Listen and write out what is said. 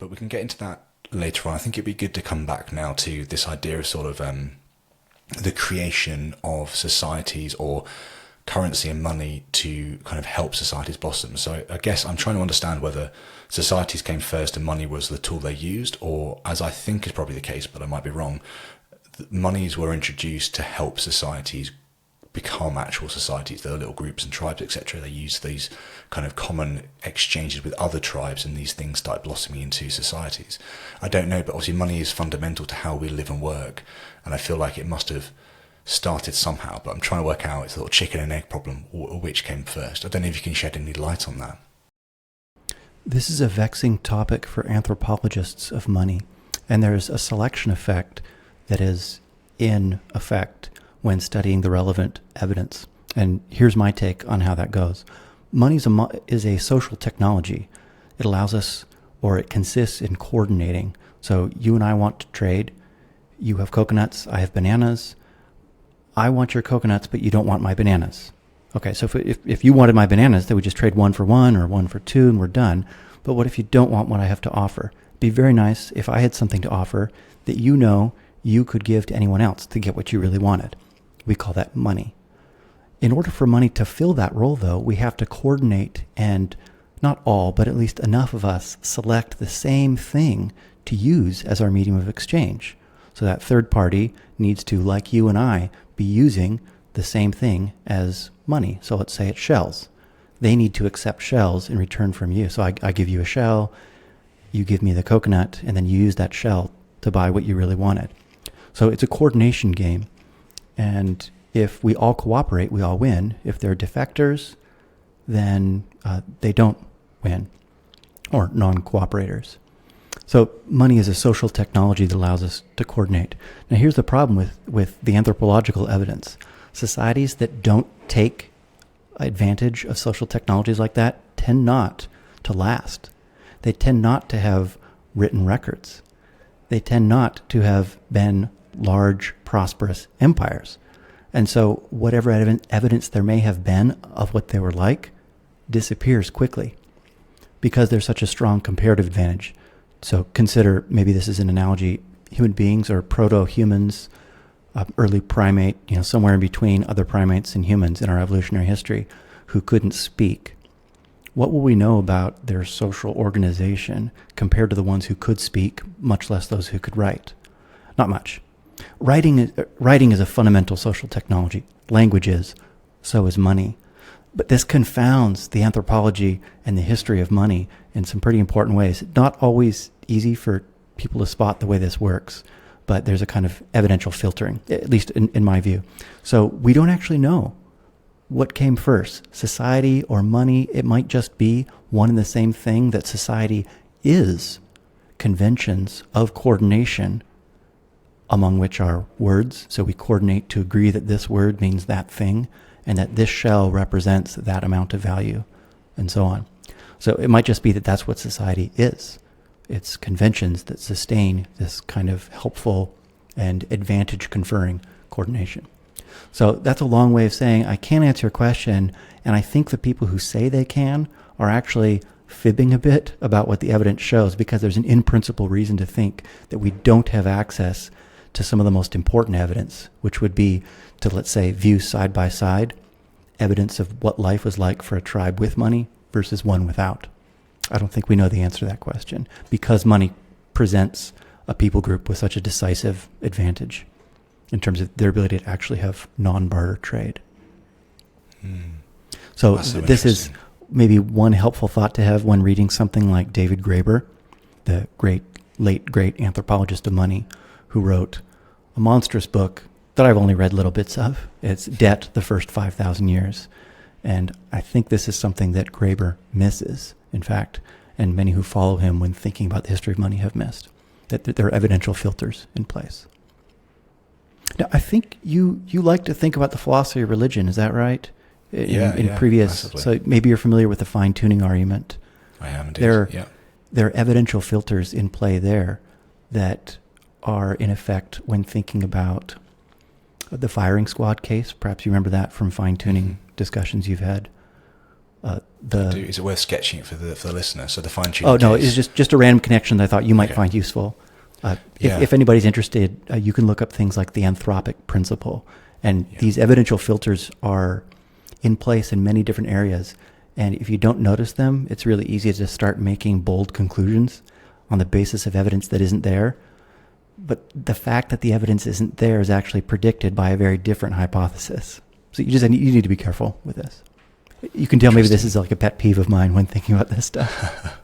but we can get into that later on. I think it'd be good to come back now to this idea of sort of the creation of societies or currency and money to kind of help societies blossom. So I guess I'm trying to understand whether societies came first and money was the tool they used, or, as I think is probably the case, but I might be wrong, monies were introduced to help societies become actual societies. There are little groups and tribes, etc. They use these kind of common exchanges with other tribes, and these things start blossoming into societies. I don't know, but obviously money is fundamental to how we live and work, and I feel like it must have started somehow, but I'm trying to work out, it's a little chicken and egg problem, which came first. I don't know if you can shed any light on that. This is a vexing topic for anthropologists of money, and there's a selection effect that is in effect when studying the relevant evidence. And here's my take on how that goes. Money is a social technology. It allows us, or it consists in coordinating. So you and I want to trade. You have coconuts, I have bananas. I want your coconuts, but you don't want my bananas. Okay, so if you wanted my bananas, then we just trade 1 for 1 or 1 for 2 and we're done. But what if you don't want what I have to offer? It'd be very nice if I had something to offer that you know you could give to anyone else to get what you really wanted. We call that money. In order for money to fill that role, though, we have to coordinate, and not all, but at least enough of us select the same thing to use as our medium of exchange. So that third party needs to, like you and I, be using the same thing as money. So let's say it's shells. They need to accept shells in return from you. So I give you a shell, you give me the coconut, and then you use that shell to buy what you really wanted. So it's a coordination game. And if we all cooperate, we all win. If they're defectors, then they don't win, or non-cooperators. So money is a social technology that allows us to coordinate. Now here's the problem with the anthropological evidence. Societies that don't take advantage of social technologies like that tend not to last. They tend not to have written records. They tend not to have been large, prosperous empires. And so whatever evidence there may have been of what they were like disappears quickly because there's such a strong comparative advantage. So consider, maybe this is an analogy, human beings or proto-humans, early primate, somewhere in between other primates and humans in our evolutionary history, who couldn't speak. What will we know about their social organization compared to the ones who could speak, much less those who could write? Not much. Writing is a fundamental social technology. Language is. So is money. But this confounds the anthropology and the history of money in some pretty important ways. Not always easy for people to spot the way this works, but there's a kind of evidential filtering, at least in my view. So we don't actually know what came first, society or money. It might just be one and the same thing, that society is conventions of coordination, among which are words. So we coordinate to agree that this word means that thing, and that this shell represents that amount of value, and so on. So it might just be that that's what society is. It's conventions that sustain this kind of helpful and advantage-conferring coordination. So that's a long way of saying I can't answer your question, and I think the people who say they can are actually fibbing a bit about what the evidence shows, because there's an in-principle reason to think that we don't have access to some of the most important evidence, which would be to, let's say, view side by side evidence of what life was like for a tribe with money versus one without. I don't think we know the answer to that question, because money presents a people group with such a decisive advantage in terms of their ability to actually have non-barter trade. So this is maybe one helpful thought to have when reading something like David Graeber, the late great anthropologist of money, who wrote a monstrous book that I've only read little bits of. It's Debt, the First 5,000 Years. And I think this is something that Graeber misses, in fact, and many who follow him when thinking about the history of money have missed, that there are evidential filters in place. Now, I think you like to think about the philosophy of religion, is that right? In previous, massively. So maybe you're familiar with the fine-tuning argument. I am indeed, There are evidential filters in play there that are in effect when thinking about the firing squad case. Perhaps you remember that from fine-tuning discussions you've had. Is it worth sketching it for the listener? So the fine-tuning Oh, no, case. it's just a random connection that I thought you might find useful. If anybody's interested, you can look up things like the anthropic principle. And these evidential filters are in place in many different areas. And if you don't notice them, it's really easy to start making bold conclusions on the basis of evidence that isn't there. But the fact that the evidence isn't there is actually predicted by a very different hypothesis. So you need to be careful with this. You can tell maybe this is like a pet peeve of mine when thinking about this stuff.